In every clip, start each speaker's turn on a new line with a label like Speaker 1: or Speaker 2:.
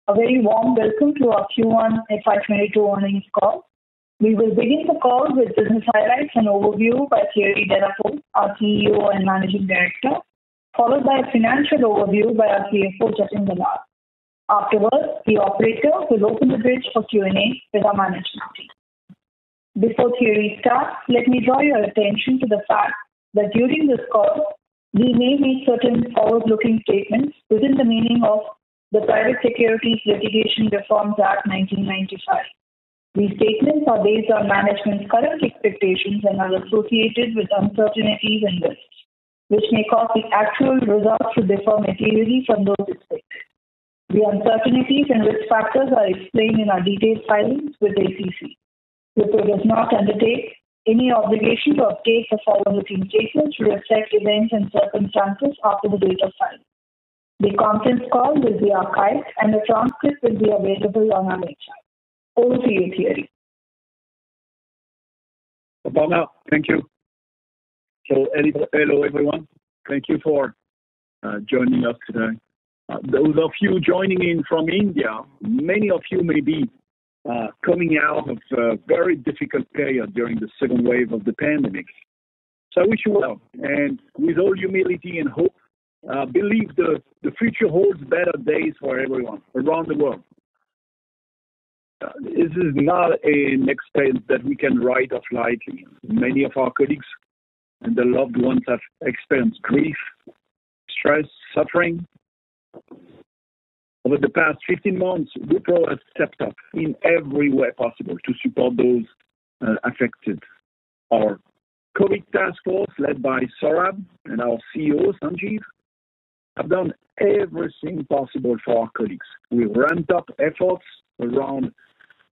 Speaker 1: A very warm welcome to our Q1 FY22 earnings call. We will begin the call with business highlights and overview by Thierry Delaporte, our CEO and Managing Director, followed by a financial overview by our CFO, Jatin Dalal. Afterwards, the operator will open the bridge for Q&A with our management team. Before Thierry starts, let me draw your attention to the fact that during this call, we may make certain forward-looking statements within the meaning of the Private Securities Litigation Reforms Act 1995. These statements are based on management's current expectations and are associated with uncertainties and risks, which may cause the actual results to differ materially from those expected. The uncertainties and risk factors are explained in our detailed filings with the SEC. Wipro does not undertake any obligation to update the forward-looking statements to reflect events and circumstances after the date of filing. The conference call will be archived and the transcript will be available on our website. Over to you, Thierry.
Speaker 2: Aparna, thank you. So, hello everyone. Thank you for joining us today. Those of you joining in from India, many of you may be coming out of a very difficult period during the second wave of the pandemic. So I wish you well, and with all humility and hope, believe the future holds better days for everyone around the world. This is not an expense that we can write off lightly. Many of our colleagues and their loved ones have experienced grief, stress, suffering. Over the past 15 months, Wipro has stepped up in every way possible to support those affected. Our COVID task force, led by Saurabh and our CEO, Sanjeev, have done everything possible for our colleagues. We've ramped up efforts around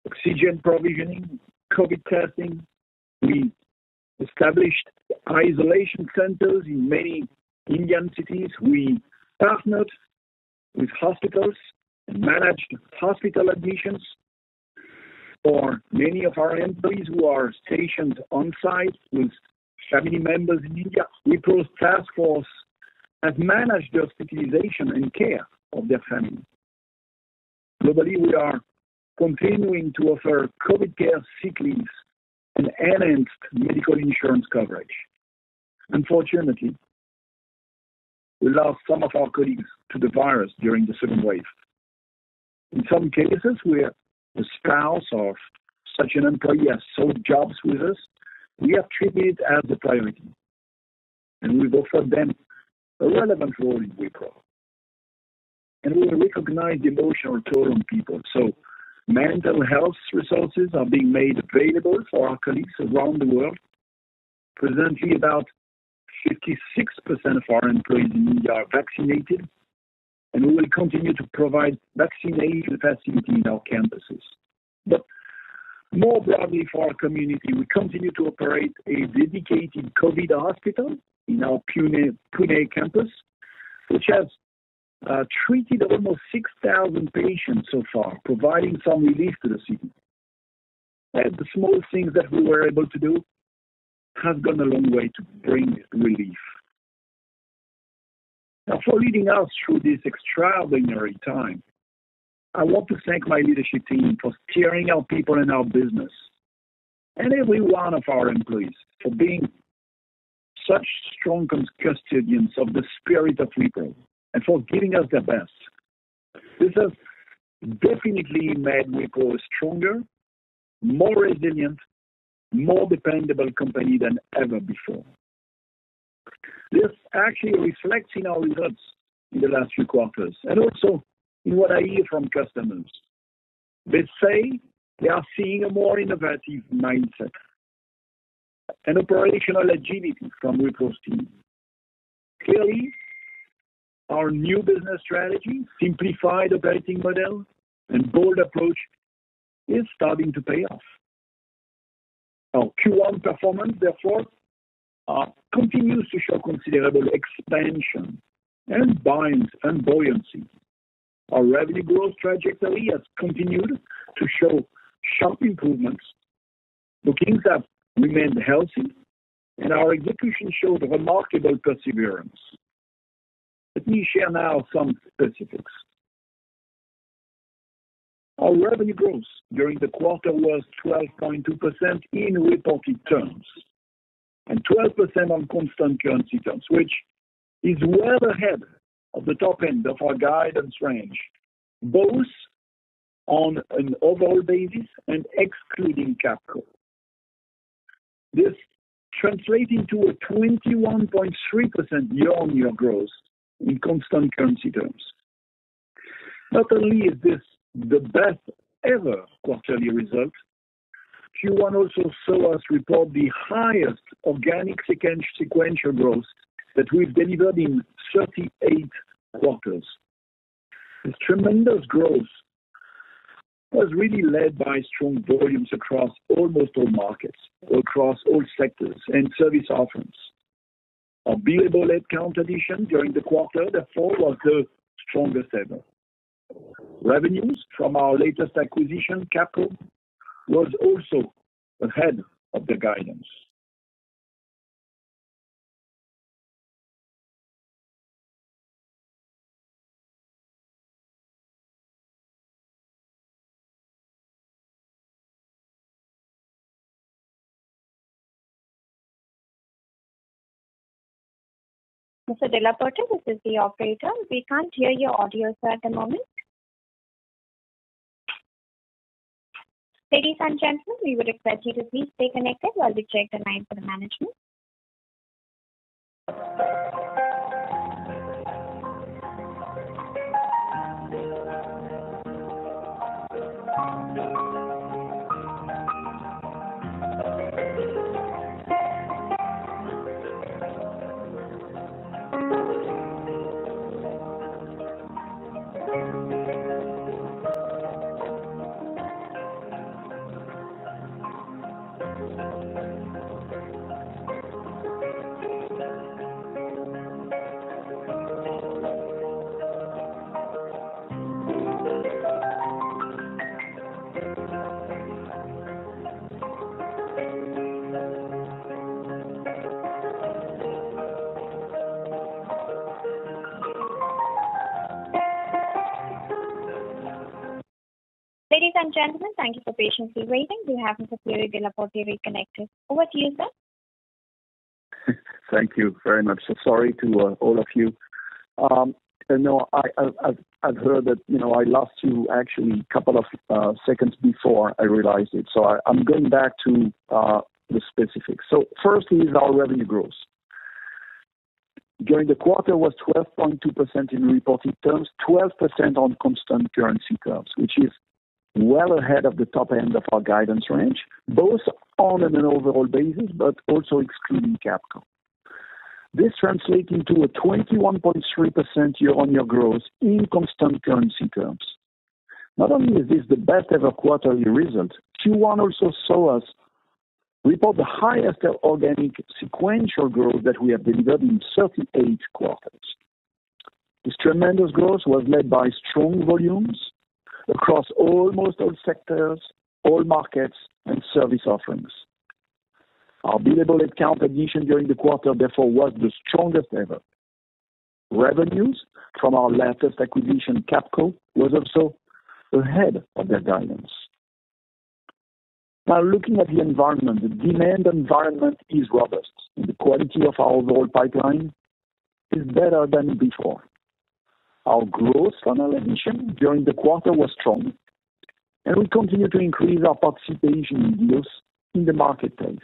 Speaker 2: oxygen provisioning, COVID testing. We established isolation centers in many Indian cities. We partnered with hospitals and managed hospital admissions for many of our employees who are stationed on site with family members in India. Wipro's task force has managed the hospitalization and care of their family. Globally, we are continuing to offer COVID care sick leaves and enhanced medical insurance coverage. Unfortunately, we lost some of our colleagues to the virus during the second wave. In some cases, where the spouse of such an employee has sought jobs with us, we have treated it as a priority, and we've offered them a relevant role in Wipro. And we recognize the emotional toll on people, so mental health resources are being made available for our colleagues around the world. Presently, about 56% of our employees in India are vaccinated, and we will continue to provide vaccination facility in our campuses. But more broadly for our community, we continue to operate a dedicated COVID hospital in our Pune campus, which has treated almost 6,000 patients so far, providing some relief to the city. And the small things that we were able to do has gone a long way to bring relief. Now, for leading us through this extraordinary time, I want to thank my leadership team for steering our people and our business, and every one of our employees for being such strong custodians of the spirit of Wipro and for giving us their best. This has definitely made Wipro a stronger, more resilient, more dependable company than ever before. This actually reflects in our results in the last few quarters and also in what I hear from customers. They say they are seeing a more innovative mindset and operational agility from Wipro's team. Clearly, our new business strategy, simplified operating model, and bold approach is starting to pay off. Our Q1 performance, therefore, continues to show considerable expansion and buoyancy. Our revenue growth trajectory has continued to show sharp improvements. Bookings have remained healthy, and our execution showed remarkable perseverance. Let me share now some specifics. Our revenue growth during the quarter was 12.2% in reported terms and 12% on constant currency terms, which is well ahead of the top end of our guidance range, both on an overall basis and excluding Capco. This translates into a 21.3% year-on-year growth in constant currency terms. Not only is this the best ever quarterly result, Q1 also saw us report the highest organic sequential growth that we've delivered in 38 quarters. This tremendous growth was really led by strong volumes across almost all markets, across all sectors and service offerings. Our billable headcount addition during the quarter, therefore, was the strongest ever. Revenues from our latest acquisition, Capco, was also ahead of the guidance.
Speaker 3: Mr. Delaporte, this is the operator. We can't hear your audio, sir, at the moment. Ladies and gentlemen, we would request you to please stay connected while we check the line for the management. Ladies and gentlemen, thank you for patiently waiting. We have Mr. Peter Delaporte reconnected. Over to you, sir.
Speaker 2: Thank you very much. So sorry to all of you. I've heard that, I lost you actually a couple of seconds before I realized it. So I'm going back to the specifics. So first is our revenue growth. During the quarter was 12.2% in reported terms, 12% on constant currency terms, which is well ahead of the top end of our guidance range, both on an overall basis, but also excluding Capco. This translates into a 21.3% year-on-year growth in constant currency terms. Not only is this the best ever quarterly result, Q1 also saw us report the highest organic sequential growth that we have delivered in 38 quarters. This tremendous growth was led by strong volumes across almost all sectors, all markets, and service offerings. Our billable headcount addition during the quarter, therefore, was the strongest ever. Revenues from our latest acquisition, Capco, was also ahead of their guidance. Now, looking at the environment, the demand environment is robust, and the quality of our overall pipeline is better than before. Our growth funnel addition during the quarter was strong, and we continue to increase our participation in deals in the marketplace.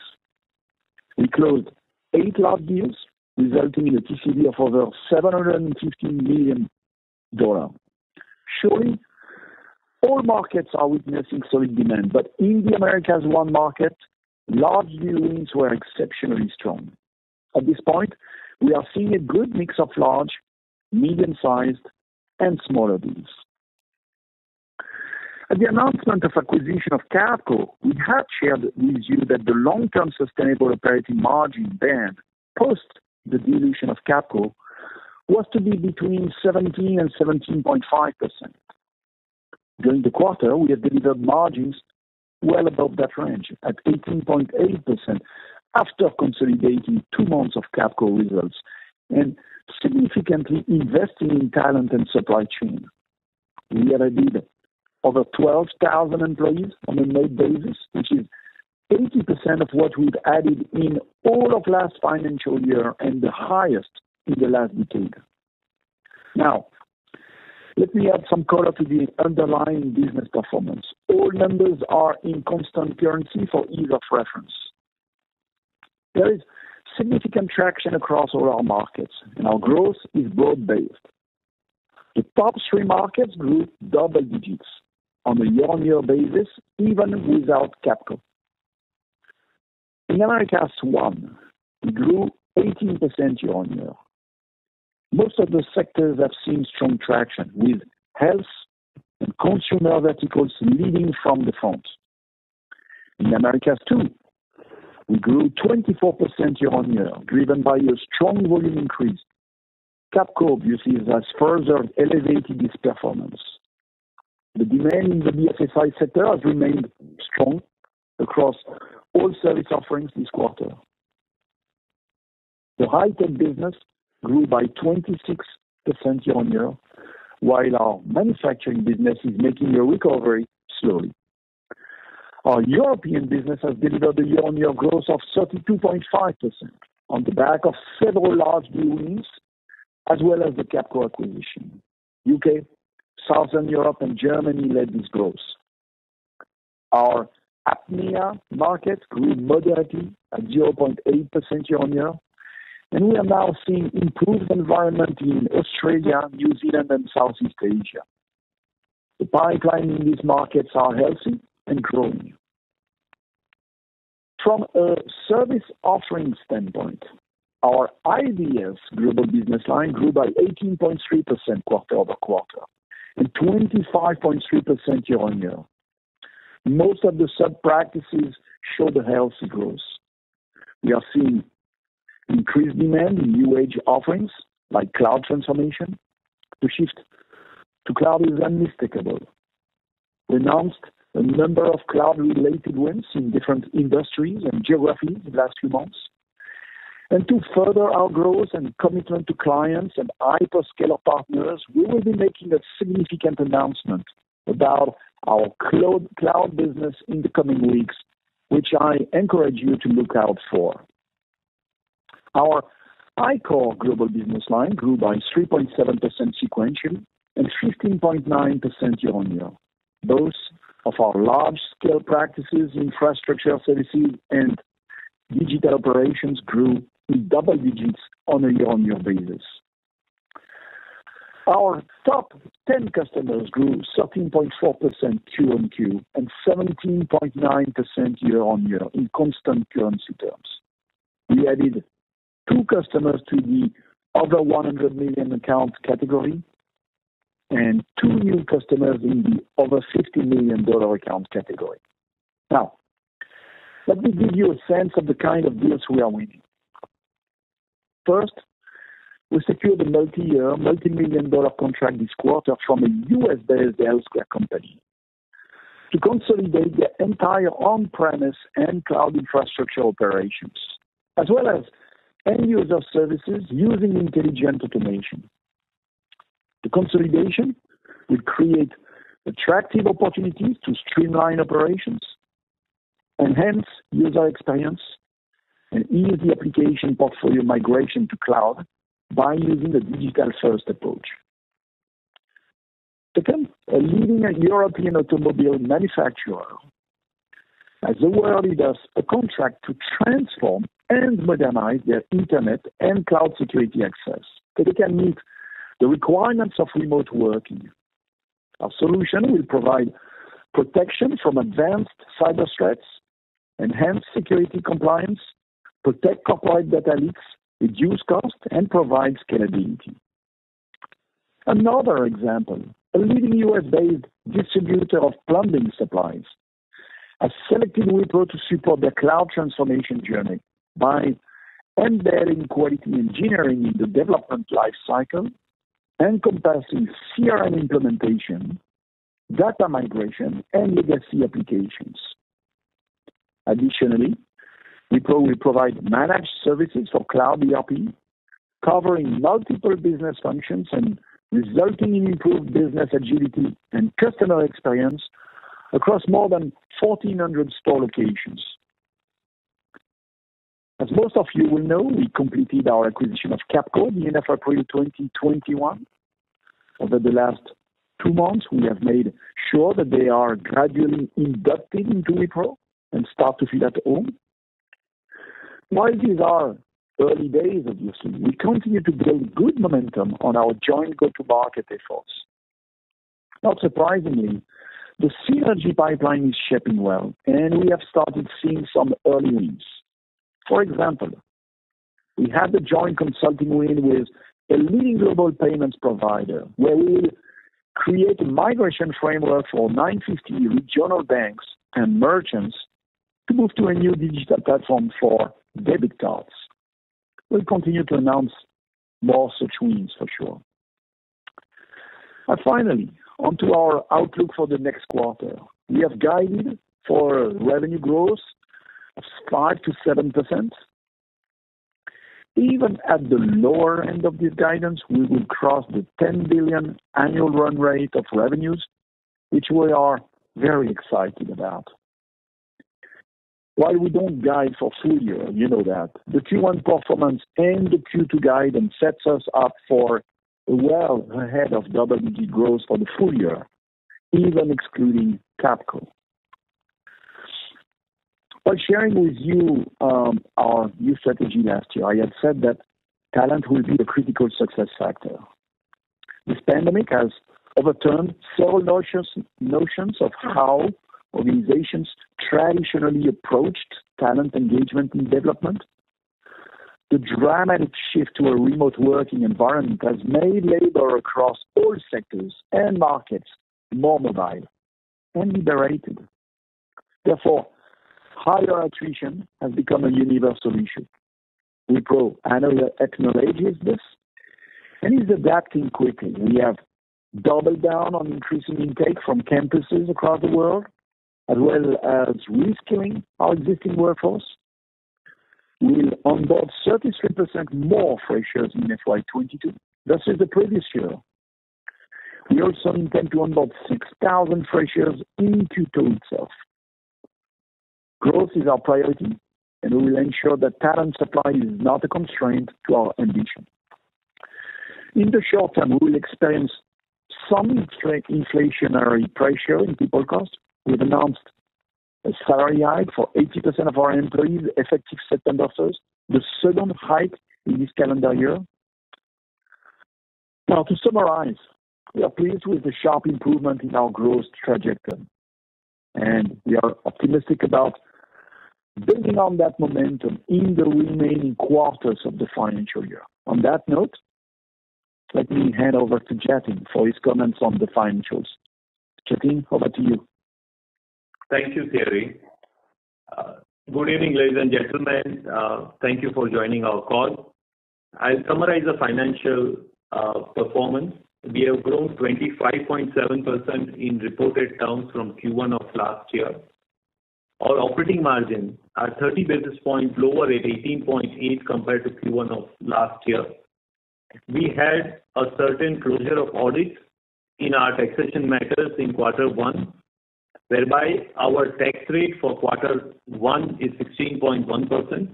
Speaker 2: We closed 8 large deals, resulting in a TCV of over $750 million. Surely, all markets are witnessing solid demand, but in the Americas one market, large deal wins were exceptionally strong. At this point, we are seeing a good mix of large, medium-sized, and smaller deals. At the announcement of acquisition of Capco, we had shared with you that the long-term sustainable operating margin band post the dilution of Capco was to be between 17 and 17.5%. During the quarter, we have delivered margins well above that range at 18.8% after consolidating 2 months of Capco results and significantly investing in talent and supply chain. We have added over 12,000 employees on a net basis, which is 80% of what we've added in all of last financial year and the highest in the last decade. Now, let me add some color to the underlying business performance. All numbers are in constant currency for ease of reference. There is significant traction across all our markets, and our growth is broad-based. The top 3 markets grew double digits on a year-on-year basis, even without Capco. In Americas 1, we grew 18% year-on-year. Most of the sectors have seen strong traction, with health and consumer verticals leading from the front. In Americas 2, we grew 24% year-on-year, driven by a strong volume increase. Capco obviously has further elevated its performance. The demand in the BFSI sector has remained strong across all service offerings this quarter. The high-tech business grew by 26% year-on-year, while our manufacturing business is making a recovery slowly. Our European business has delivered a year-on-year growth of 32.5% on the back of several large deal wins, as well as the Capco acquisition. UK, Southern Europe, and Germany led this growth. Our APMEA market grew moderately at 0.8% year-on-year, and we are now seeing improved environment in Australia, New Zealand, and Southeast Asia. The pipeline in these markets are healthy and growing. From a service offering standpoint, our IBS global business line grew by 18.3% quarter-over-quarter and 25.3% year-on-year. Most of the sub-practices showed a healthy growth. We are seeing increased demand in new age offerings like cloud transformation. The shift to cloud is unmistakable. We announced a number of cloud-related wins in different industries and geographies in the last few months. And to further our growth and commitment to clients and hyperscaler partners, we will be making a significant announcement about our cloud business in the coming weeks, which I encourage you to look out for. Our iCore global business line grew by 3.7% sequentially and 15.9% year-on-year. Both of our large-scale practices, infrastructure services, and digital operations grew in double digits on a year-on-year basis. Our top 10 customers grew 13.4% Q-on-Q and 17.9% year-on-year in constant currency terms. We added 2 customers to the over $100 million account category and 2 new customers in the over $50 million account category. Now, let me give you a sense of the kind of deals we are winning. First, we secured a multi-year, multi-million-dollar contract this quarter from a U.S.-based healthcare company to consolidate their entire on-premise and cloud infrastructure operations, as well as end-user services using intelligent automation. The consolidation will create attractive opportunities to streamline operations, enhance user experience, and ease the application portfolio migration to cloud by using a digital-first approach. Second, a leading European automobile manufacturer has awarded us a contract to transform and modernize their internet and cloud security access so they can meet the requirements of remote working. Our solution will provide protection from advanced cyber threats, enhance security compliance, protect corporate data leaks, reduce cost, and provide scalability. Another example, a leading US-based distributor of plumbing supplies has selected Wipro to support their cloud transformation journey by embedding quality engineering in the development lifecycle, encompassing CRM implementation, data migration, and legacy applications. Additionally, Wipro will provide managed services for cloud ERP, covering multiple business functions and resulting in improved business agility and customer experience across more than 1,400 store locations. As most of you will know, we completed our acquisition of Capco at the end of April 2021. Over the last 2 months, we have made sure that they are gradually inducted into Wipro and start to feel at home. While these are early days, obviously, we continue to build good momentum on our joint go-to-market efforts. Not surprisingly, the synergy pipeline is shaping well, and we have started seeing some early wins. For example, we had the joint consulting win with a leading global payments provider, where we will create a migration framework for 950 regional banks and merchants to move to a new digital platform for debit cards. We'll continue to announce more such wins for sure. And finally, onto our outlook for the next quarter. We have guided for revenue growth of 5 to 7%. Even at the lower end of this guidance, we will cross the 10 billion annual run rate of revenues, which we are very excited about. While we don't guide for full year, you know that, the Q1 performance and the Q2 guidance sets us up for well ahead of double-digit growth for the full year, even excluding Capco. While sharing with you our new strategy last year, I had said that talent will be a critical success factor. This pandemic has overturned several notions of how organizations traditionally approached talent engagement and development. The dramatic shift to a remote working environment has made labor across all sectors and markets more mobile and liberated. Therefore, higher attrition has become a universal issue. Wipro acknowledges this and is adapting quickly. We have doubled down on increasing intake from campuses across the world, as well as reskilling our existing workforce. We'll onboard 33% more freshers in FY22 versus the previous year. We also intend to onboard 6,000 freshers in Q2 itself. Growth is our priority, and we will ensure that talent supply is not a constraint to our ambition. In the short term, we will experience some inflationary pressure in people costs. We've announced a salary hike for 80% of our employees effective September 1st, the second hike in this calendar year. Now, to summarize, we are pleased with the sharp improvement in our growth trajectory, and we are optimistic about building on that momentum in the remaining quarters of the financial year. On that note, let me hand over to Jatin for his comments on the financials. Jatin, over to you.
Speaker 4: Thank you, Thierry. Good evening, ladies and gentlemen. Thank you for joining our call. I'll summarize the financial performance. We have grown 25.7% in reported terms from Q1 of last year. Our operating margin are 30 basis points lower at 18.8 compared to Q1 of last year. We had a certain closure of audits in our taxation matters in Q1, whereby our tax rate for Q1 is 16.1%.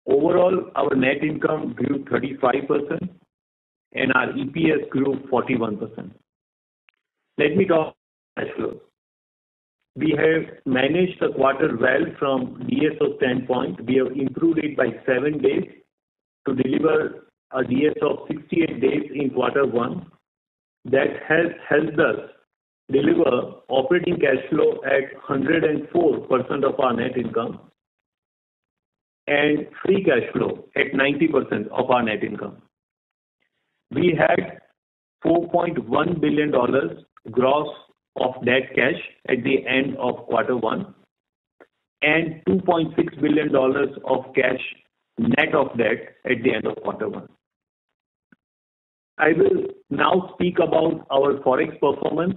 Speaker 4: Overall, our net income grew 35% and our EPS grew 41%. Let me talk cash flows. We have managed the quarter well from DSO standpoint. We have improved it by 7 days to deliver a DSO of 68 days in Q1. That has helped us deliver operating cash flow at 104% of our net income and free cash flow at 90% of our net income. We had $4.1 billion gross of net cash at the end of Q1 and $2.6 billion of cash net of debt at the end of Q1. I will now speak about our Forex performance.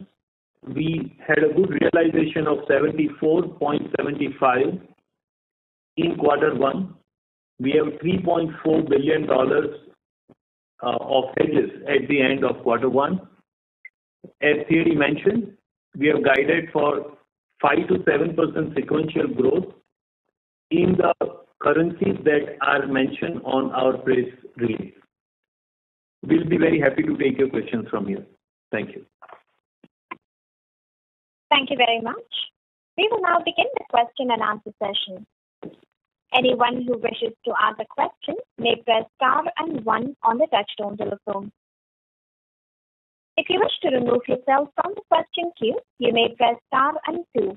Speaker 4: We had a good realization of 74.75 in Q1. We have $3.4 billion of hedges at the end of quarter one. As Thierry mentioned, we have guided for 5 to 7% sequential growth in the currencies that are mentioned on our press release. We'll be very happy to take your questions from here. Thank you.
Speaker 3: Thank you very much. We will now begin the question and answer session. Anyone who wishes to ask a question may press star and 1 on the touchtone telephone. If you wish to remove yourself from the question queue, you may press star and 2.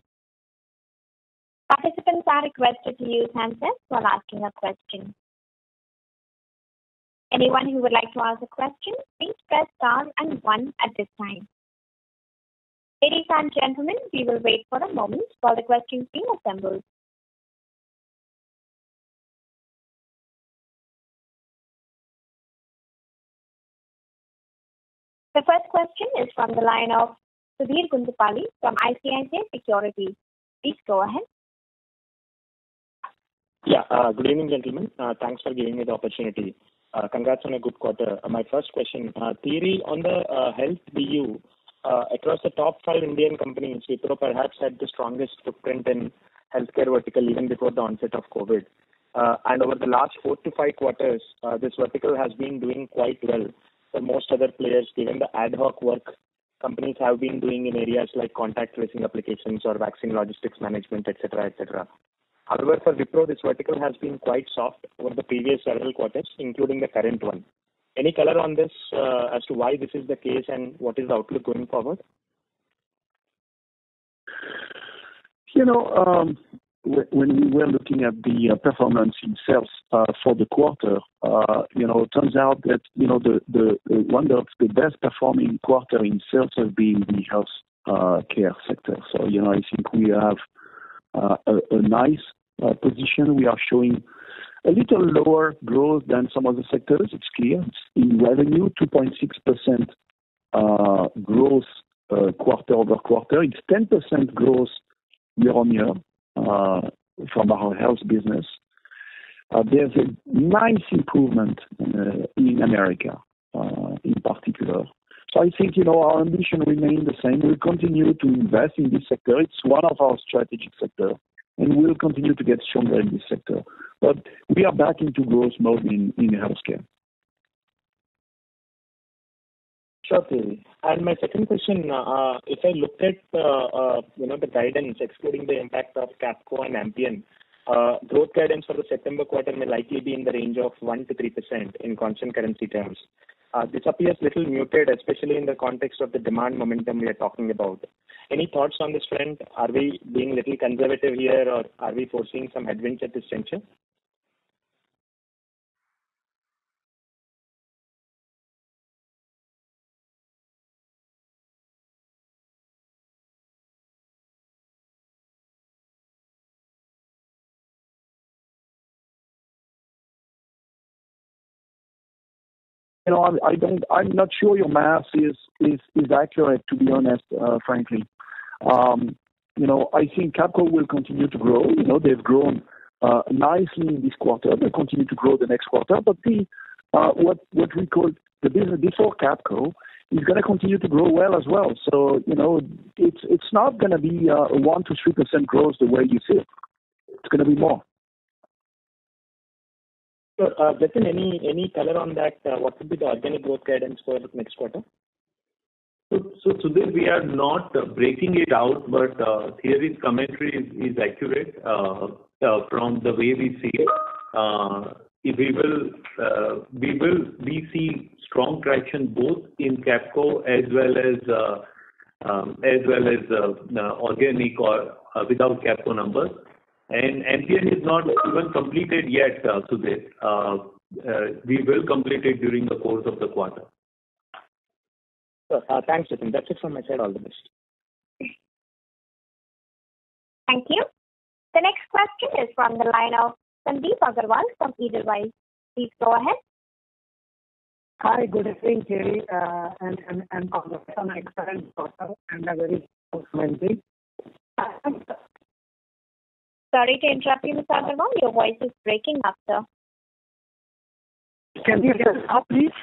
Speaker 3: Participants are requested to use handsets while asking a question. Anyone who would like to ask a question, please press star and 1 at this time. Ladies and gentlemen, we will wait for a moment while the questions being assembled. The first question is from the line of Sudhir Gundupalli from ICICI Securities. Please go ahead.
Speaker 5: Yeah, good evening, gentlemen. Thanks for giving me the opportunity. Congrats on a good quarter. My first question, Thierry, on the health BU, across the top 5 Indian companies, Wipro perhaps had the strongest footprint in healthcare vertical even before the onset of COVID. And over the last 4 to 5 quarters, this vertical has been doing quite well for most other players, given the ad hoc work companies have been doing in areas like contact tracing applications or vaccine logistics management, etc., etc. However, for Wipro, this vertical has been quite soft over the previous several quarters, including the current one. Any color on this as to why this is the case and what is the outlook going forward?
Speaker 2: When we were looking at the performance in sales for the quarter, it turns out that, the one of the best performing quarter in sales has been the health care sector. So, I think we have a nice position. We are showing a little lower growth than some other sectors. It's clear. It's in revenue, 2.6% growth quarter over quarter. It's 10% growth year on year from our health business. There's a nice improvement in America in particular. So I think, our ambition remains the same. We'll continue to invest in this sector. It's one of our strategic sectors, and we'll continue to get stronger in this sector. But we are back into growth mode in healthcare.
Speaker 5: Sure, Thierry. And my second question, if I looked at the guidance, excluding the impact of Capco and Ampion, growth guidance for the September quarter may likely be in the range of 1 to 3% in constant currency terms. This appears little muted, especially in the context of the demand momentum we are talking about. Any thoughts on this front? Are we being a little conservative here, or are we foreseeing some headwinds at this juncture?
Speaker 2: I'm not sure your math is accurate, to be honest, frankly. I think Capco will continue to grow. They've grown nicely in this quarter. They'll continue to grow the next quarter. But what we call the business before Capco is going to continue to grow well as well. So, it's not going to be a 1 to 3% growth the way you see it. It's going to be more.
Speaker 5: So, Jatin, any color on that? What would be the organic growth guidance for next quarter?
Speaker 4: So Sudhir, we are not breaking it out, but Thierry's commentary is accurate from the way we see it. We see strong traction both in Capco as well as organic or without Capco numbers. And Ampion is not even completed yet, Sudhir. We will complete it during the course of the quarter.
Speaker 5: Thanks, Jatin. That's it from my side. All the best.
Speaker 3: Thank you. The next question is from the line of Sandeep Agarwal from Edelweiss. Please go ahead.
Speaker 6: Hi, good evening, Thierry, and congrats on an excellent quarter and a very complimentary.
Speaker 3: Sorry to interrupt you, Mr. Agarwal. Your voice is breaking up, sir.
Speaker 6: Can you hear us now, please?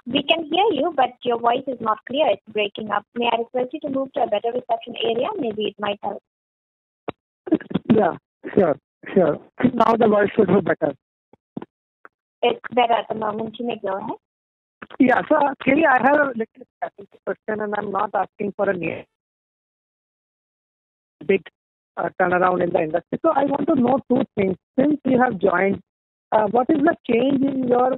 Speaker 3: We can hear you, but your voice is not clear. It's breaking up. May I request you to move to a better reception area? Maybe it might help.
Speaker 6: Yeah, sure. Now the voice should be better.
Speaker 3: It's better at the moment. You may go ahead.
Speaker 6: Yeah, so Kelly, I have a little specific question, and I'm not asking for a big turnaround in the industry. So I want to know two things. Since you have joined, what is the change in your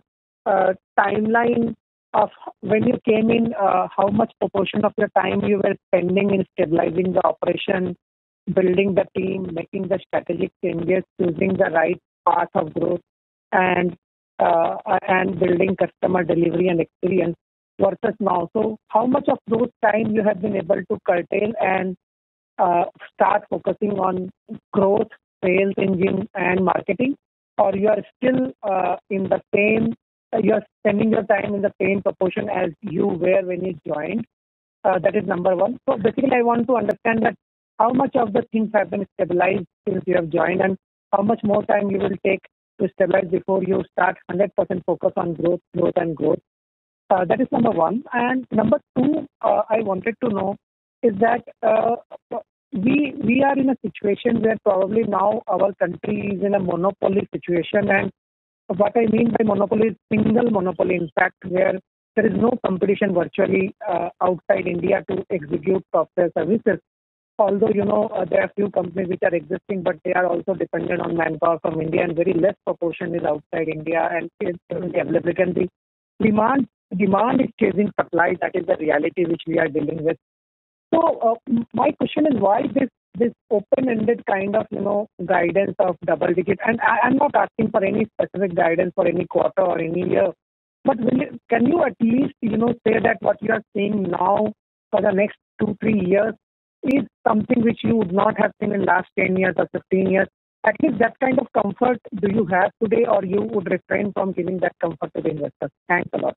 Speaker 6: timeline of when you came in? How much proportion of your time you were spending in stabilizing the operation, building the team, making the strategic changes, choosing the right path of growth, and building customer delivery and experience versus now? So how much of those time you have been able to curtail and start focusing on growth, sales engine, and marketing, or you are still in the same, you are spending your time in the same proportion as you were when you joined? That is number one. So basically, I want to understand that how much of the things have been stabilized since you have joined, and how much more time you will take to stabilize before you start 100% focus on growth. That is number one. And number two, I wanted to know is that we are in a situation where probably now our country is in a monopoly situation. And what I mean by monopoly is single monopoly, in fact, where there is no competition virtually outside India to execute software services. Although, there are few companies which are existing, but they are also dependent on manpower from India, and very less proportion is outside India, and it's availability. And the demand is chasing supply. That is the reality which we are dealing with. So my question is, why this open-ended kind of guidance of double digit? And I'm not asking for any specific guidance for any quarter or any year, but can you at least say that what you are seeing now for the next 2-3 years is something which you would not have seen in last 10 years or 15 years? At least that kind of comfort do you have today, or you would refrain from giving that comfort to the investors? Thanks a lot.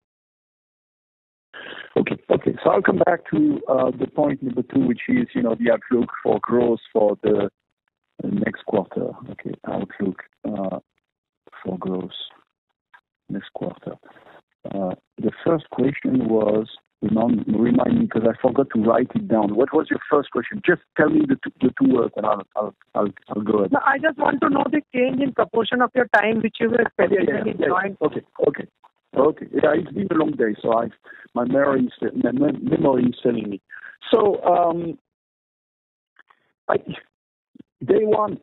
Speaker 2: Okay. So I'll come back to the point number 2, which is, the outlook for growth for the next quarter. Okay, outlook for growth next quarter. The first question was, remind me, because I forgot to write it down. What was your first question? Just tell me the two words, and I'll go ahead.
Speaker 6: No, I just want to know the change in proportion of your time which you were spending when you joined.
Speaker 2: Okay. Yeah, it's been a long day, so my memory is telling me. So, day one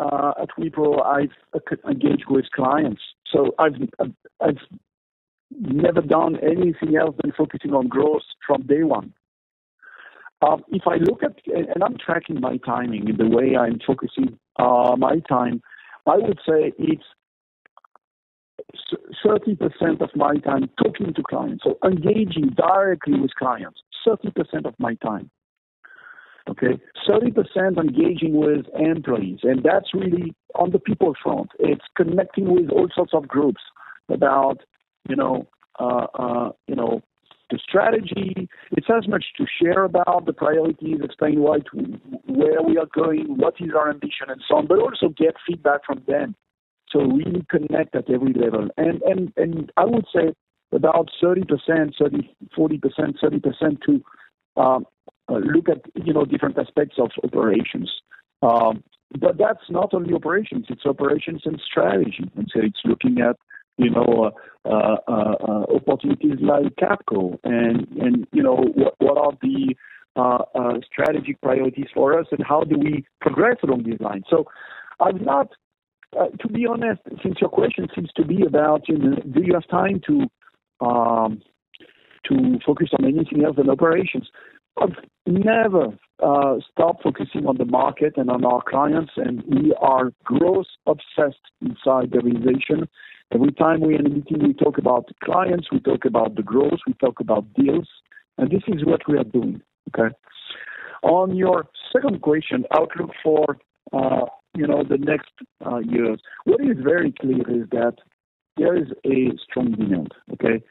Speaker 2: at Wipro, I've engaged with clients. So I've never done anything else than focusing on growth from day one. If I look at, and I'm tracking my timing in the way I'm focusing my time, I would say it's 30% of my time talking to clients, so engaging directly with clients, 30% of my time. Okay, 30% engaging with employees, and that's really on the people front. It's connecting with all sorts of groups about, the strategy. It's as much to share about the priorities, explain where we are going, what is our ambition, and so on, but also get feedback from them. So really connect at every level. And I would say about 30%, 40%, 30% to look at, different aspects of operations. But that's not only operations, it's operations and strategy. And so it's looking at, opportunities like Capco and what are the strategic priorities for us, and how do we progress along these lines. So I've not, to be honest, since your question seems to be about, do you have time to focus on anything else than operations? I've never stopped focusing on the market and on our clients, and we are growth obsessed inside the organization. Every time we're in a meeting, we talk about the clients, we talk about the growth, we talk about deals, and this is what we are doing. Okay. On your second question, outlook for the next years, what is very clear is that there is a strong demand. Okay,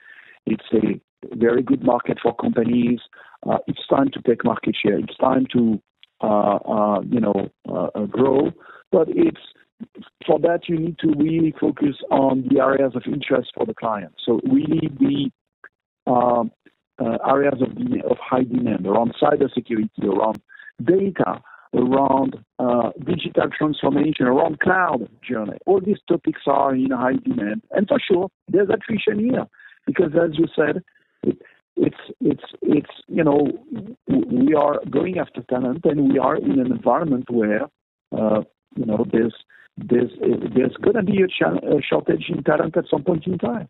Speaker 2: it's a very good market for companies. It's time to take market share. It's time to grow, but for that you need to really focus on the areas of interest for the client. So really be areas of high demand, around cybersecurity, around data, around digital transformation, around cloud journey. All these topics are in high demand, and for sure there's attrition here because, as you said, it's we are going after talent, and we are in an environment where there's going to be a shortage in talent at some point in time,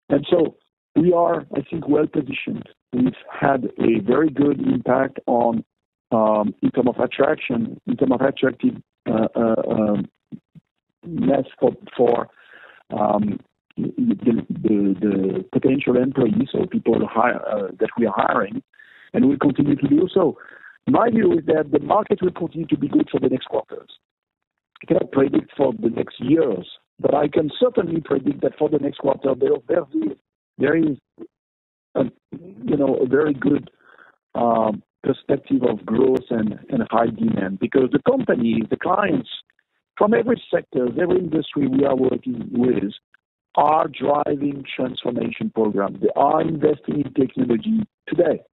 Speaker 2: and so we are, I think, well positioned. We've had a very good impact on in terms of attraction, in terms of attractiveness for the potential employees or people that we are hiring, and we'll continue to do so. My view is that the market will continue to be good for the next quarters. I cannot predict for the next years, but I can certainly predict that for the next quarter there is a very good perspective of growth and high demand, because the companies, the clients from every sector, every industry we are working with are driving transformation programs. They are investing in technology today.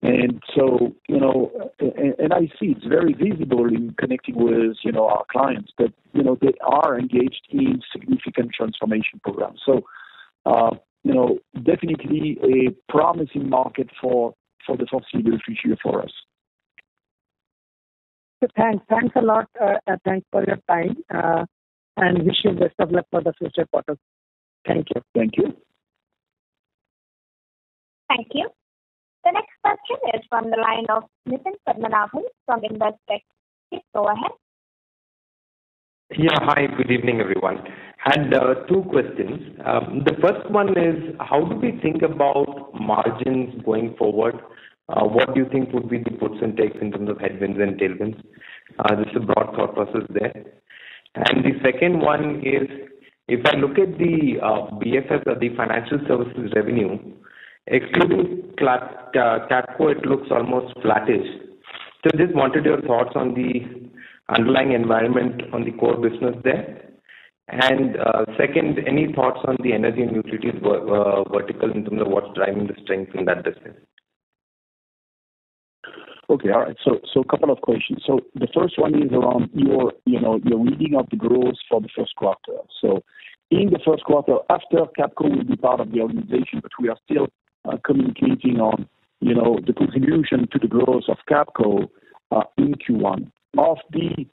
Speaker 2: And so, and I see it's very visible in connecting with, our clients that, they are engaged in significant transformation programs. So, definitely a promising market for the foreseeable future for us.
Speaker 6: Thanks a lot. Thanks for your time, and wish you best of luck for the future quarters. Thank you.
Speaker 2: Thank you.
Speaker 3: Thank you. The next question is from the line of Nitin Padmanabhan from Investec. Please go ahead.
Speaker 7: Yeah, hi, good evening, everyone. Had two questions. The first one is, how do we think about margins going forward? What do you think would be the puts and takes in terms of headwinds and tailwinds? Just a broad thought process there. And the second one is, if I look at the BFS or the financial services revenue, excluding Capco, it looks almost flattish. So just wanted your thoughts on the underlying environment on the core business there. And second, any thoughts on the energy and utilities vertical in terms of what's driving the strength in that business?
Speaker 2: Okay, all right. So a couple of questions. So the first one is around your reading of the growth for the first quarter. So in the first quarter, after Capco will be part of the organization, but we are still communicating on, the contribution to the growth of Capco in Q1. Of the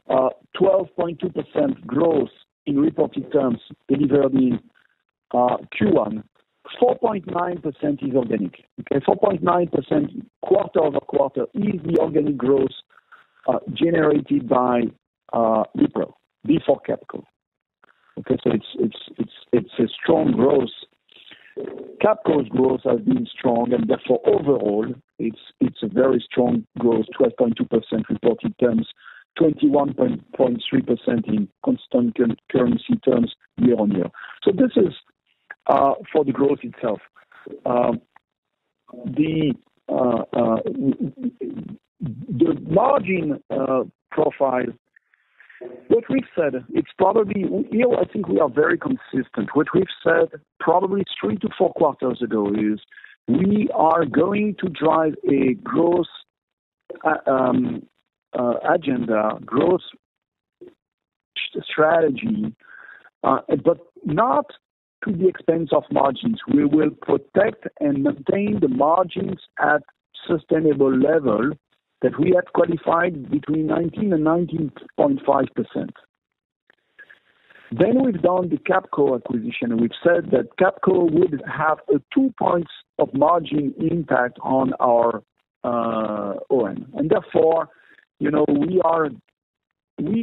Speaker 2: 12.2% growth in reported terms delivered in Q1, 4.9% is organic. Okay, 4.9% quarter over quarter is the organic growth generated by Wipro before Capco. Okay, so it's a strong growth. Capco's growth has been strong, and therefore overall it's a very strong growth, 12.2% reported terms, 21.3% in constant currency terms year on year. So this is for the growth itself. The margin profile, what we've said, it's probably, I think we are very consistent. What we've said probably 3 to 4 quarters ago is we are going to drive a growth agenda, growth strategy, but not to the expense of margins. We will protect and maintain the margins at sustainable level that we have qualified between 19 and 19.5%. Then we've done the Capco acquisition, and we've said that Capco would have a 2 points of margin impact on our OM. And therefore, we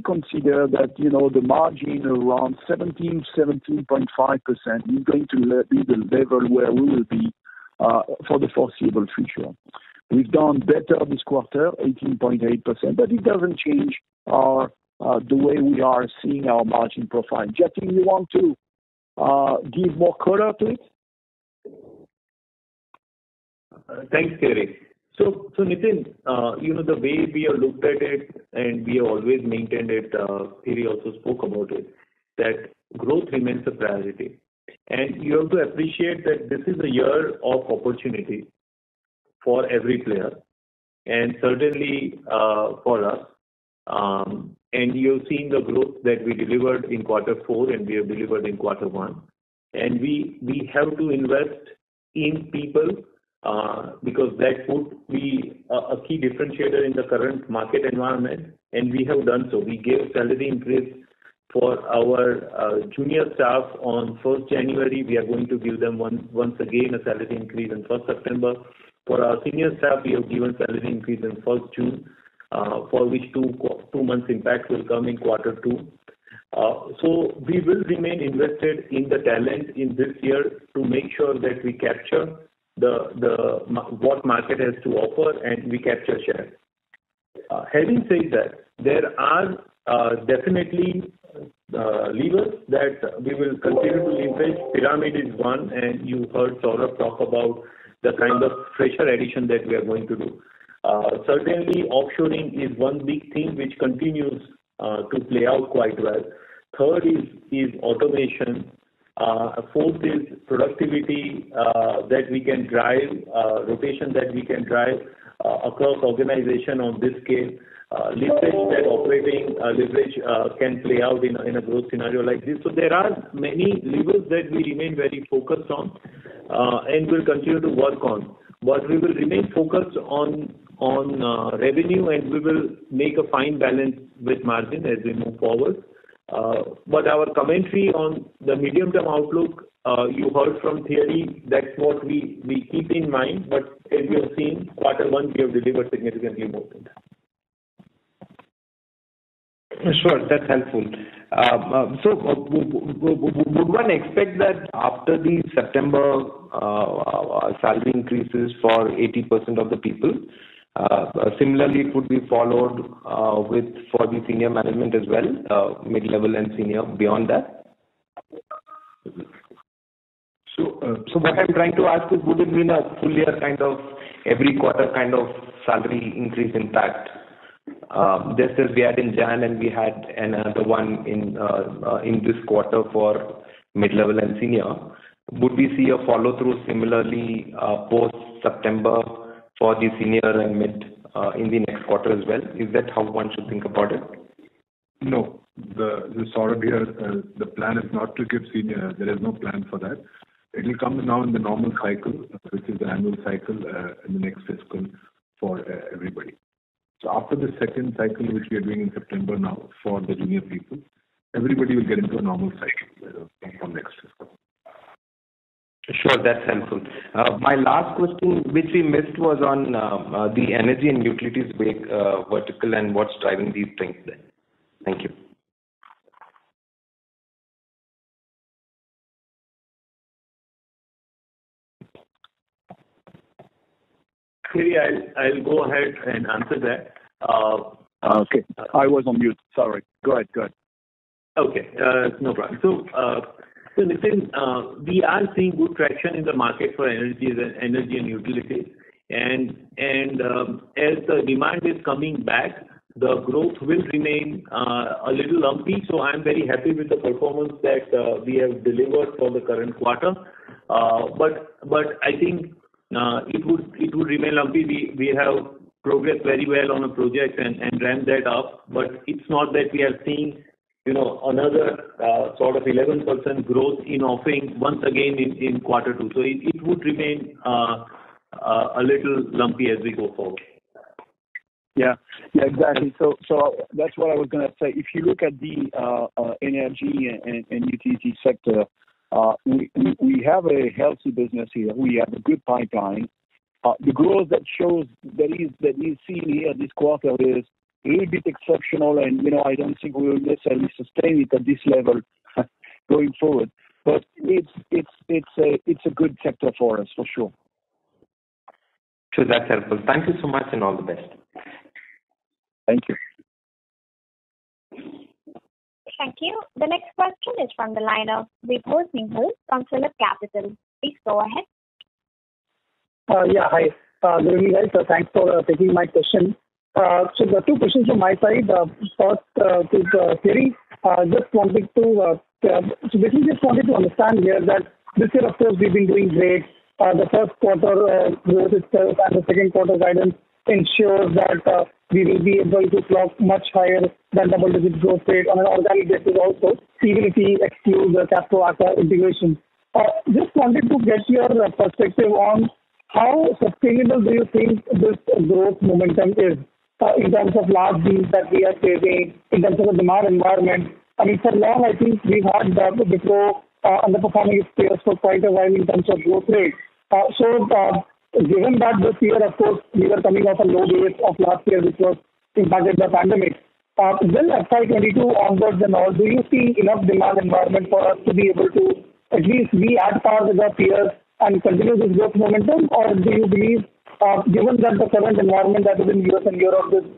Speaker 2: consider that, the margin around 17.5% is going to be the level where we will be for the foreseeable future. We've done better this quarter, 18.8%, but it doesn't change the way we are seeing our margin profile. Jatin, you want to give more color to it?
Speaker 4: Thanks, Thierry. So Nitin, the way we have looked at it, and we have always maintained it, Thierry also spoke about it, that growth remains a priority. And you have to appreciate that this is a year of opportunity for every player, and certainly for us. And you've seen the growth that we delivered in quarter 4 and we have delivered in quarter 1. And we have to invest in people because that would be a key differentiator in the current market environment, and we have done so. We gave salary increase for our junior staff on 1st January. We are going to give them once again a salary increase on 1st September. For our senior staff, we have given salary increase on 1st June, for which 2 months impact will come in quarter 2. So we will remain invested in the talent in this year to make sure that we capture what market has to offer and we capture share. Having said that, there are definitely levers that we will continue to leverage. Pyramid is one, and you heard Saurabh talk about the kind of fresher addition that we are going to do. Certainly, offshoring is one big thing which continues to play out quite well. Third is automation. Fourth is productivity that we can drive, rotation that we can drive across organization on this scale. Leverage that operating leverage can play out in a growth scenario like this. So there are many levers that we remain very focused on and will continue to work on. But we will remain focused on revenue, and we will make a fine balance with margin as we move forward. But our commentary on the medium-term outlook, you heard from Thierry, that's what we keep in mind. But as you have seen, quarter 1, we have delivered significantly more than that.
Speaker 7: Sure, that's helpful. So would one expect that after the September salary increases for 80% of the people, similarly it would be followed for the senior management as well, mid-level and senior beyond that? So what I'm trying to ask is, would it mean a full year kind of every quarter kind of salary increase impact? Just as we had in Jan and we had another one in this quarter for mid-level and senior, would we see a follow-through similarly post-September for the senior and mid in the next quarter as well? Is that how one should think about it?
Speaker 8: No. The Saurabh here, the plan is not to give senior. There is no plan for that. It will come now in the normal cycle, which is the annual cycle in the next fiscal for everybody. So after the second cycle, which we are doing in September now for the junior people, everybody will get into a normal cycle from next fiscal.
Speaker 7: Sure, that's helpful. My last question, which we missed, was on the energy and utilities vertical and what's driving these things there. Thank you.
Speaker 4: Thierry, I'll go ahead and answer that.
Speaker 2: Okay. I was on mute. Sorry. Go ahead.
Speaker 4: Okay. No problem. So Nitin, we are seeing good traction in the market for energy and utilities. And as the demand is coming back, the growth will remain a little lumpy. So I'm very happy with the performance that we have delivered for the current quarter. But I think it would remain lumpy. We have progressed very well on a project and ramped that up. But it's not that we are seeing another sort of 11% growth in offering once again in quarter 2. So it would remain a little lumpy as we go forward.
Speaker 2: Yeah, exactly. So that's what I was going to say. If you look at the energy and utility sector, we have a healthy business here. We have a good pipeline. The growth that is seen here this quarter is a little bit exceptional, and I don't think we will necessarily sustain it at this level going forward. But it's a good sector for us for sure.
Speaker 7: Sure, that's helpful. Thank you so much, and all the best.
Speaker 2: Thank you.
Speaker 3: Thank you. The next question is from the line of Vibhor Singhal from Phillip Capital. Please go ahead.
Speaker 6: Hi. Good evening, guys. Thanks for taking my question. So the two questions from my side. First, to Thierry, just wanted to understand here that This year, of course, we've been doing great. The first quarter growth itself and the second quarter guidance ensures that we will be able to clock much higher than double-digit growth rate on an organic basis also, even if we exclude the Capco integration. Just wanted to get your perspective on how sustainable do you think this growth momentum is in terms of large deals that we are facing, in terms of the demand environment. I mean, for long, I think we've had Wipro underperforming its peers for quite a while in terms of growth rate. Given that this year, of course, we were coming off a low base of last year, which was impacted by pandemic. Will FY22 onwards and all, do you see enough demand environment for us to be able to at least be at par with our peers and continue this growth momentum? Or do you believe, given that the current environment that is in US and Europe with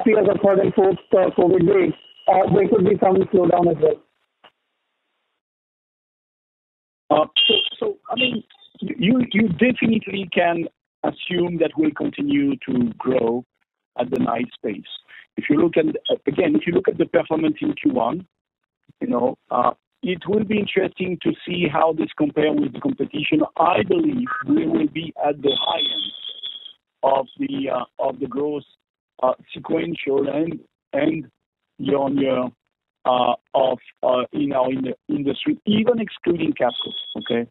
Speaker 6: fears of third and fourth COVID wave, there could be some slowdown as well?
Speaker 2: I mean, you definitely can assume that we'll continue to grow at the nice pace. If you look at the performance in Q1, it will be interesting to see how this compares with the competition. I believe we will be at the high end of the growth sequential and year-on-year in our industry, even excluding Capco. Okay,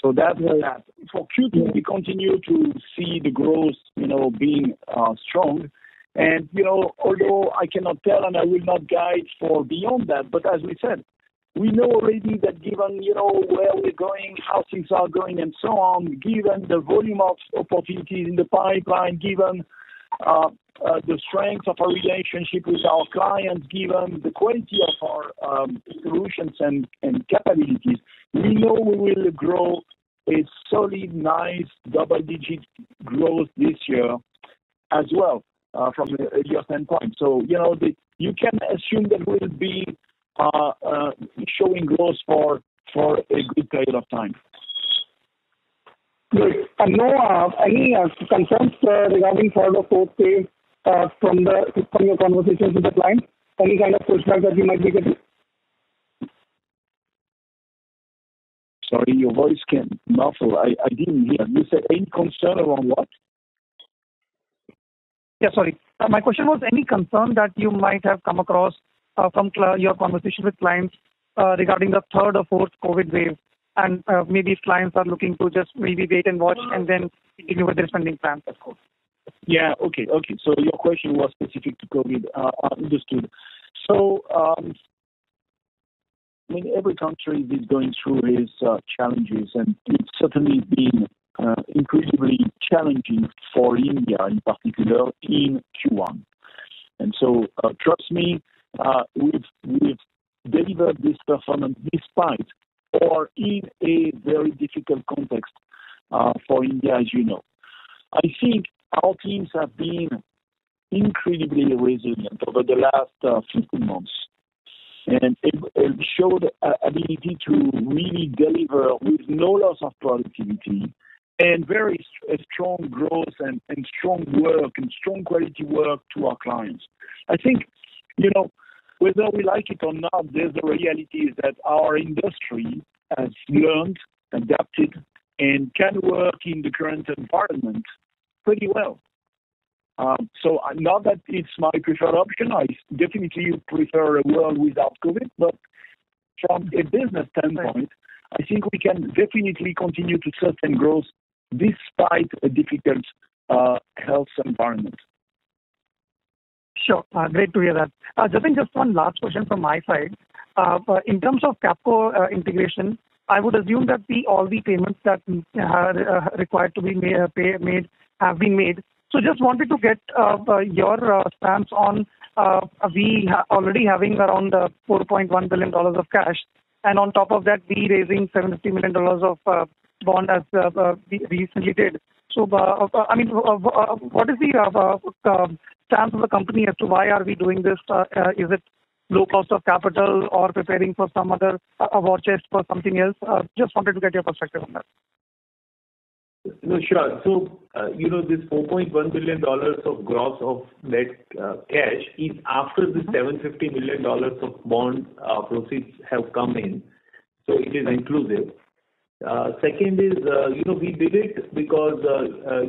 Speaker 2: so that's that. For Q2, we continue to see the growth, being strong. And although I cannot tell and I will not guide for beyond that, but as we said, we know already that given where we're going, how things are going, and so on, given the volume of opportunities in the pipeline, given the strength of our relationship with our clients, given the quality of our solutions and capabilities, we know we will grow a solid, nice double-digit growth this year as well from a year standpoint. So, you can assume that we'll be showing growth for a good period of time.
Speaker 6: Good. And any concerns regarding third or fourth wave from your conversations with the client? Any kind of pushback that you might be getting?
Speaker 2: Sorry, your voice can muffle. I didn't hear. You said any concern around what?
Speaker 6: Yeah, sorry. My question was any concern that you might have come across from your conversation with clients regarding the third or fourth COVID wave, and maybe clients are looking to just maybe wait and watch and then continue with their spending plans, of course.
Speaker 2: Yeah, okay. So your question was specific to COVID. Understood. So, every country is going through its challenges, and it's certainly been incredibly challenging for India in particular in Q1. And so, trust me, we've delivered this performance despite or in a very difficult context for India, as you know. I think our teams have been incredibly resilient over the last 15 months. And it showed ability to really deliver with no loss of productivity and very strong growth and strong work and strong quality work to our clients. I think, whether we like it or not, there's the reality is that our industry has learned, adapted, and can work in the current environment pretty well. So not that it's my preferred option. I definitely prefer a world without COVID, but from a business standpoint, I think we can definitely continue to sustain growth despite a difficult health environment.
Speaker 6: Sure. Great to hear that. Jatin, just one last question from my side. In terms of Capco integration, I would assume that all the payments that are required to be made have been made. So just wanted to get your stance on we already having around $4.1 billion of cash, and on top of that, we raising $750 million of bond as we recently did. So, what is the stance of the company as to why are we doing this? Is it low cost of capital or preparing for some other war chest for something else? Just wanted to get your perspective on that.
Speaker 4: No, sure. So, this $4.1 billion of gross of net cash is after the $750 million of bond proceeds have come in. So it is inclusive. Second is, we did it because,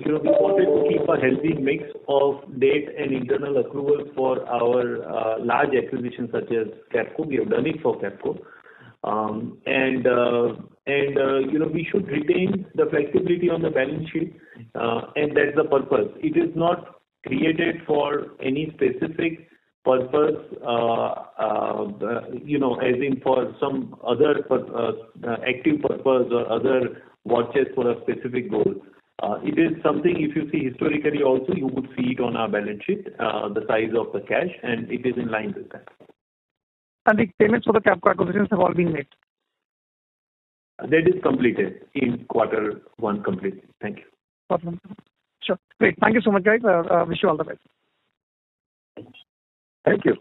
Speaker 4: we wanted to keep a healthy mix of debt and internal accruals for our large acquisitions such as Capco. We have done it for Capco. We should retain the flexibility on the balance sheet, and that's the purpose. It is not created for any specific purpose, as in for some other active purpose or other watches for a specific goal. It is something, if you see historically also, you would see it on our balance sheet, the size of the cash, and it is in line with that.
Speaker 6: And the payments for the Capco acquisitions have all been made?
Speaker 4: That is completed in Q1 completely. Thank you.
Speaker 6: Awesome. Sure. Great. Thank you so much, guys. Wish you all the best.
Speaker 2: Thank you.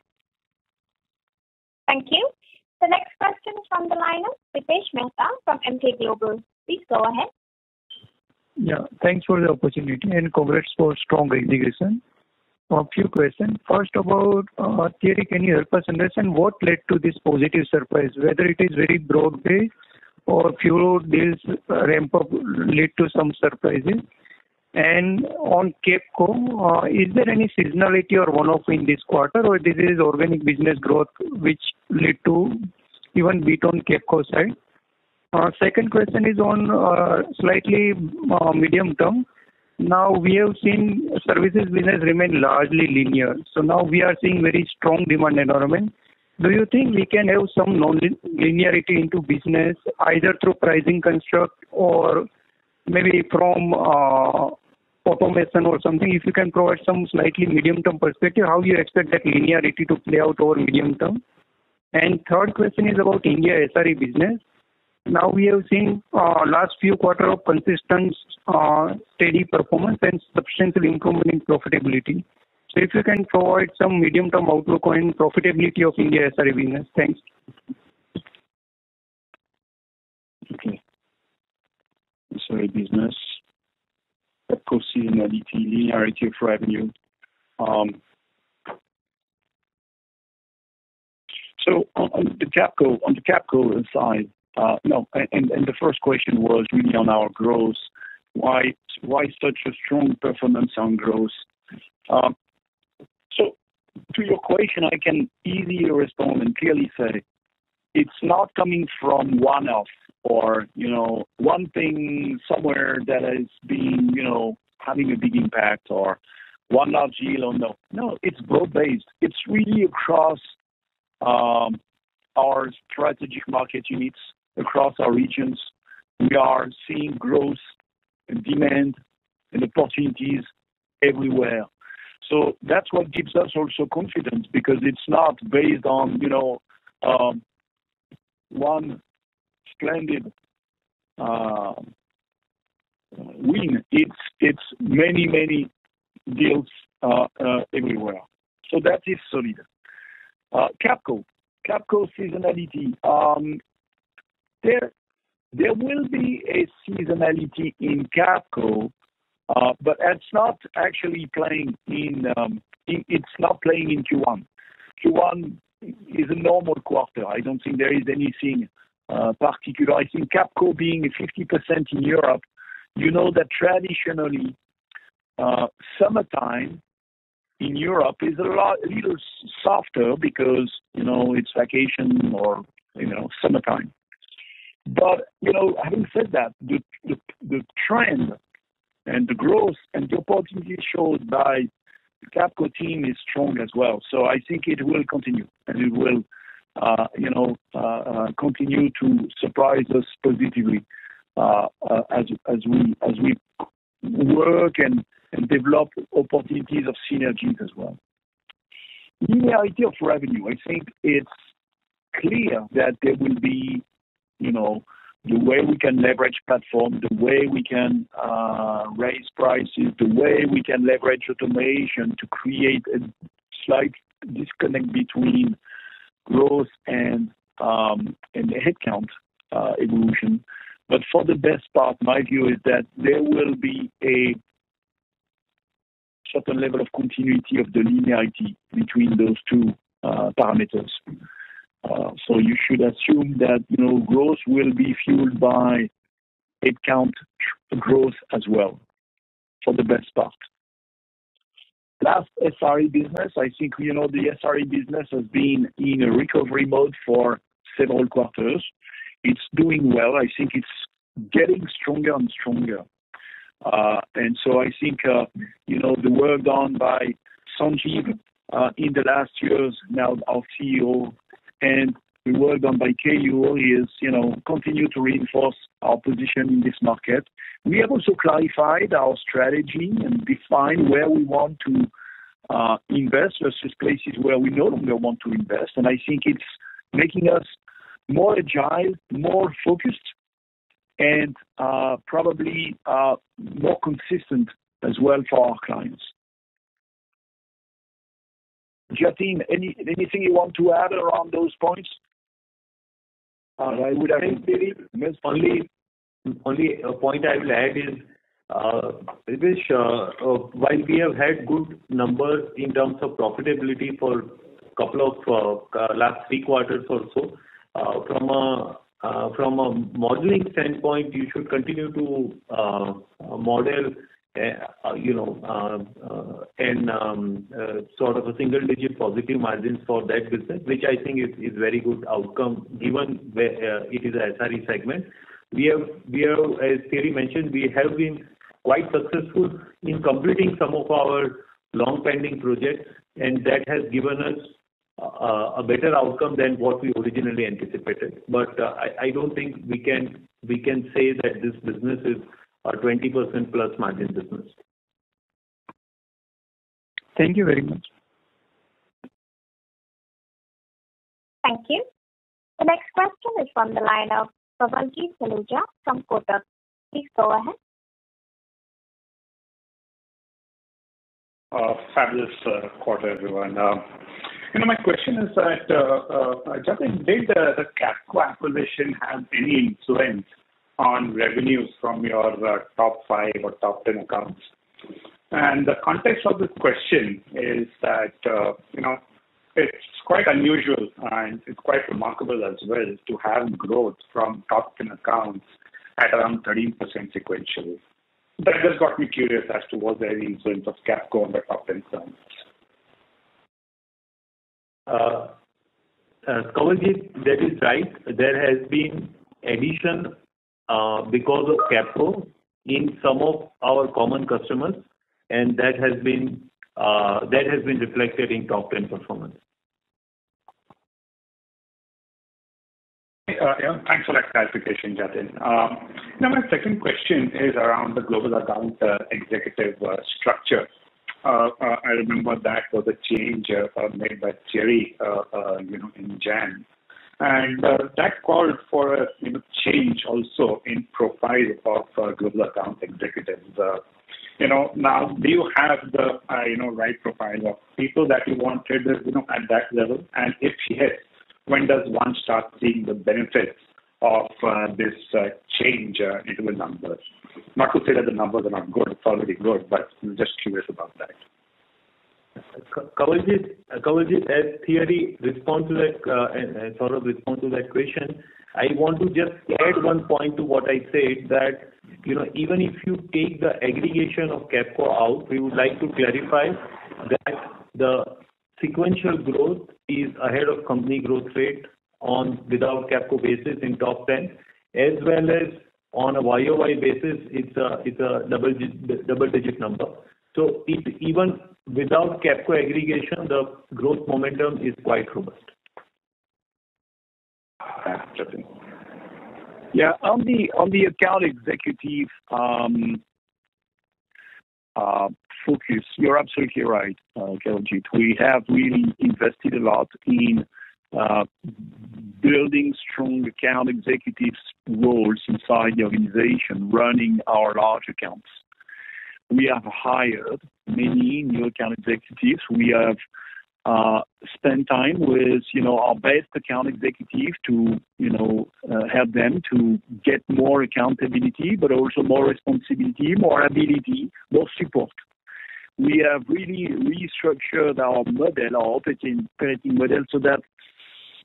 Speaker 3: Thank you. The next question is from the line of Dipesh Mehta from Emkay Global. Please go ahead.
Speaker 9: Yeah, thanks for the opportunity and congrats for strong execution. A few questions. First about Thierry, can you help us understand what led to this positive surprise, whether it is very broad-based or few deals ramp up lead to some surprises? And on Capco, is there any seasonality or one-off in this quarter, or this is organic business growth which led to even beat on Capco side? Second question is on slightly medium term. Now we have seen services business remain largely linear. So now we are seeing very strong demand environment. Do you think we can have some non-linearity into business either through pricing construct or maybe from automation or something? If you can provide some slightly medium-term perspective, how you expect that linearity to play out over medium term? And third question is about India SRE business. Now we have seen last few quarters of consistent steady performance and substantial improvement in profitability. So if you can provide some medium-term outlook on profitability of India SRE business. Thanks.
Speaker 2: Okay. SRE business, Capco seasonality, linearity of revenue. So on the Capco side, and the first question was really on our growth. Why such a strong performance on growth? So to your question, I can easily respond and clearly say it's not coming from one-off or one thing somewhere that has been having a big impact or one large deal or no, it's broad-based. It's really across our strategic market units, across our regions. We are seeing growth and demand and opportunities everywhere. So that's what gives us also confidence, because it's not based on one splendid win. It's many deals everywhere. So that is solid. Capco seasonality. There will be a seasonality in Capco, but it's not actually playing in. It's not playing in Q1. Q1 is a normal quarter. I don't think there is anything particular. I think Capco being 50% in Europe, that traditionally summertime in Europe is a little softer because it's vacation or summertime. But having said that, the trend and the growth and the opportunity showed by the Capco team is strong as well. So I think it will continue, and it will continue to surprise us positively as we work and develop opportunities of synergies as well. Linearity of revenue. I think it's clear that there will be the way we can leverage platform, the way we can raise prices, the way we can leverage automation to create a slight disconnect between growth and the headcount evolution. But for the best part, my view is that there will be a certain level of continuity of the linearity between those two parameters. So you should assume that growth will be fueled by headcount growth as well, for the best part. Last, SRE business. I think, the SRE business has been in a recovery mode for several quarters. It's doing well. I think it's getting stronger and stronger. And so I think, the work done by Sanjeev in the last years, now our CEO, and the work done by KU is, continue to reinforce our position in this market. We have also clarified our strategy and defined where we want to invest versus places where we no longer want to invest. And I think it's making us more agile, more focused, and probably more consistent as well for our clients. Jatin, anything you want to add around those points? I would have only a point I will add is, while we have had good numbers in terms of profitability for a couple of last 3 quarters or so, from a modeling standpoint, you should continue to model, sort of a single-digit positive margins for that business, which I think is very good outcome given where it is a SRE segment. We have, as Thierry mentioned, we have been quite successful in completing some of our long-pending projects, and that has given us a better outcome than what we originally anticipated. But I don't think we can say that this business is a 20% plus margin business.
Speaker 9: Thank you very much.
Speaker 3: Thank you. The next question is from the line of Kawaljeet Saluja from Kotak. Please go ahead.
Speaker 10: Fabulous quarter, everyone. My question is that, Jatin, did the Capco acquisition have any influence on revenues from your top 5 or top 10 accounts? And the context of this question is that, it's quite unusual and it's quite remarkable as well to have growth from top 10 accounts at around 13% sequentially. That just got me curious as to was there any influence of Capco on the top 10 accounts?
Speaker 4: Kawaljeet, that is right. There has been addition because of Capco in some of our common customers, and that has been reflected in top 10 performance.
Speaker 10: Thanks for that clarification, Jatin. Now, my second question is around the global account executive structure. I remember that was a change made by Thierry, in Jan. And that called for a change also in profile of global account executives. Now, do you have the right profile of people that you wanted at that level? And if yes, when does one start seeing the benefits of this change into the numbers? Not to say that the numbers are not good, it's already good, but I'm just curious about that.
Speaker 4: Kawaljeet, as Thierry respond to that and sort of respond to that question, I want to just add one point to what I said, that even if you take the aggregation of Capco out, we would like to clarify that the sequential growth is ahead of company growth rate on without Capco basis in top 10, as well as on a YOY basis, it's a double digit number. So even without Capco aggregation, the growth momentum is quite robust.
Speaker 2: Yeah, on the account executive focus, you're absolutely right, Kawaljeet. We have really invested a lot in building strong account executives roles inside the organization, running our large accounts. We have hired many new account executives. We have spent time with our best account executives to help them to get more accountability, but also more responsibility, more ability, more support. We have really restructured our model, our operating model, so that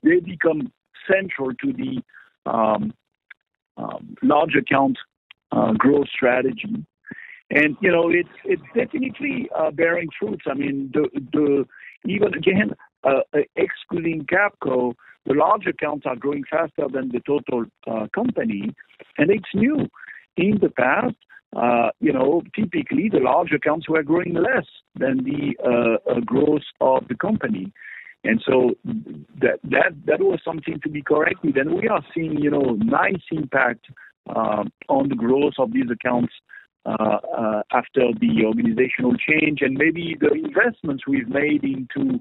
Speaker 2: they become central to the large account growth strategy. And, it's definitely bearing fruits. I mean, even again, excluding Capco, the large accounts are growing faster than the total company. And it's new. In the past, typically the large accounts were growing less than the growth of the company. And so that was something to be corrected. And we are seeing, nice impact on the growth of these accounts after the organizational change and maybe the investments we've made into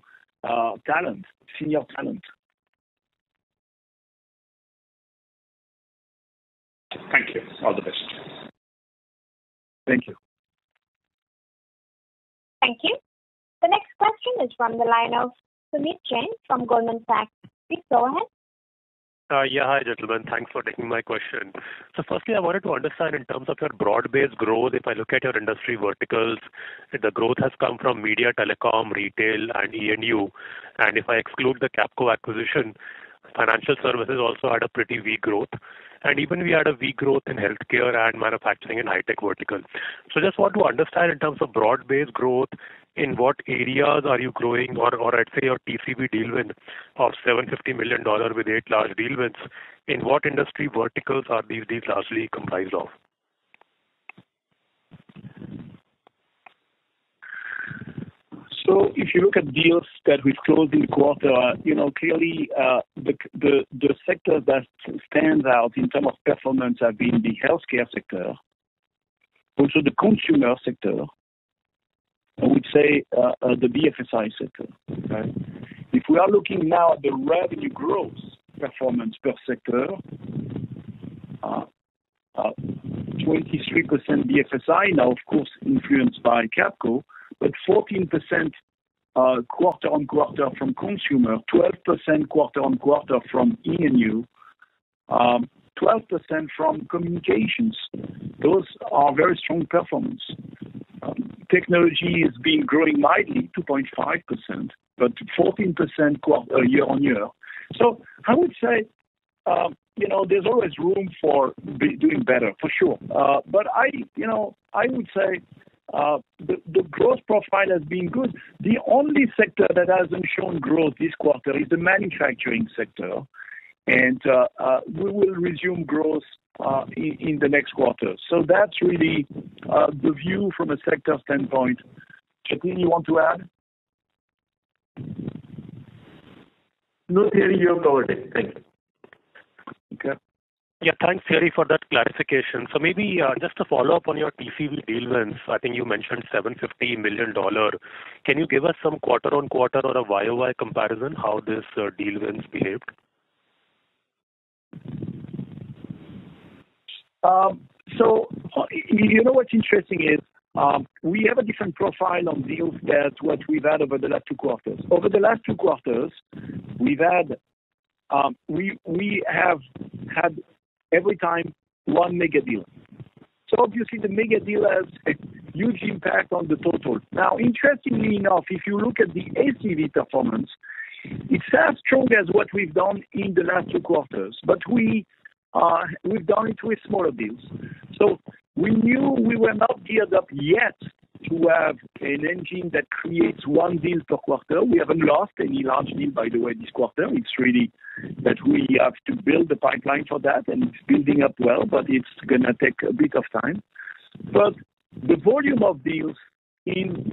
Speaker 2: talent, senior talent.
Speaker 10: Thank you. All the best.
Speaker 2: Thank you.
Speaker 3: Thank you. The next question is from the line of Sumit Jain from Goldman Sachs. Please go ahead.
Speaker 11: Hi, gentlemen. Thanks for taking my question. So firstly, I wanted to understand in terms of your broad-based growth, if I look at your industry verticals, the growth has come from media, telecom, retail, and E&U. And if I exclude the Capco acquisition, financial services also had a pretty weak growth. And even we had a weak growth in healthcare and manufacturing and high-tech vertical. So just want to understand in terms of broad-based growth, in what areas are you growing, or I'd say your TCV deal win of $750 million with 8 large deal wins, in what industry verticals are these deals largely comprised of?
Speaker 2: So if you look at deals that we've closed in the quarter, clearly the sector that stands out in terms of performance have been the healthcare sector, also the consumer sector, I would say the BFSI sector. Okay? If we are looking now at the revenue growth performance per sector, 23% BFSI, now of course influenced by Capco, but 14% quarter-on-quarter from consumer, 12% quarter-on-quarter from E&U, 12% from communications. Those are very strong performance. Technology has been growing mildly, 2.5%, but 14% year-on-year. So I would say, there's always room for doing better, for sure. But I would say the growth profile has been good. The only sector that hasn't shown growth this quarter is the manufacturing sector. And we will resume growth in the next quarter. So that's really the view from a sector standpoint. Jatin, you want to add?
Speaker 4: No, Thierry, you have covered it. Thank you.
Speaker 2: Okay.
Speaker 11: Yeah, thanks, Thierry, for that clarification. So maybe just to follow up on your TCV deal wins, I think you mentioned $750 million. Can you give us some quarter-on-quarter or a YOY comparison how this deal wins behaved?
Speaker 2: So, what's interesting is we have a different profile on deals than what we've had over the last 2 quarters. Over the last 2 quarters, we have had every time one mega deal. So obviously the mega deal has a huge impact on the total. Now, interestingly enough, if you look at the ACV performance, it's as strong as what we've done in the last 2 quarters, but we've done it with smaller deals. So we knew we were not geared up yet to have an engine that creates one deal per quarter. We haven't lost any large deal, by the way, this quarter. It's really that we have to build the pipeline for that, and it's building up well, but it's going to take a bit of time. But the volume of deals in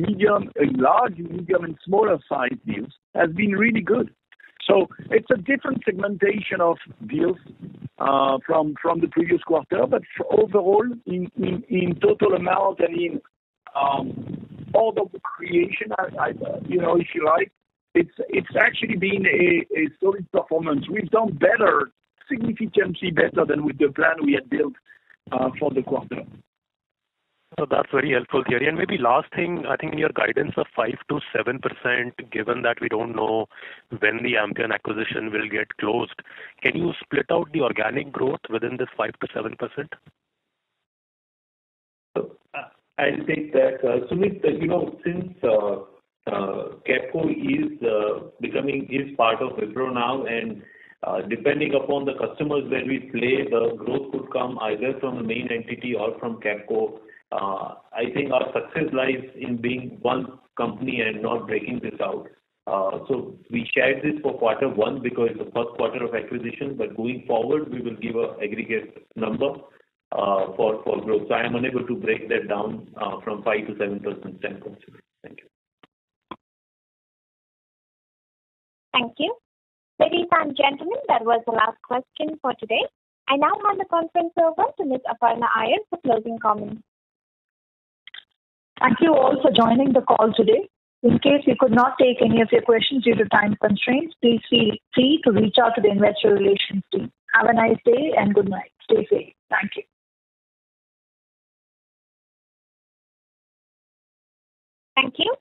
Speaker 2: large, medium, and smaller size deals has been really good. So it's a different segmentation of deals from the previous quarter, but overall, in total amount and in order creation, if you like, it's actually been a solid performance. We've done better, significantly better than with the plan we had built for the quarter.
Speaker 11: So that's very helpful, Thierry. And maybe last thing, I think in your guidance of 5 to 7%, given that we don't know when the Ampion acquisition will get closed, can you split out the organic growth within this 5 to 7%?
Speaker 4: I'll take that. Sumit, since Capco is part of Wipro now, and Depending upon the customers where we play, the growth could come either from the main entity or from Capco. I think our success lies in being one company and not breaking this out. So we shared this for quarter one because it's the first quarter of acquisition, but going forward, we will give an aggregate number for growth. So I am unable to break that down from 5 to 7%, 10%. Thank you.
Speaker 3: Thank you. Ladies and gentlemen, that was the last question for today. I now hand the conference over to Ms. Aparna Iyer for closing comments.
Speaker 1: Thank you all for joining the call today. In case we could not take any of your questions due to time constraints, please feel free to reach out to the investor relations team. Have a nice day and good night. Stay safe. Thank you.
Speaker 3: Thank you.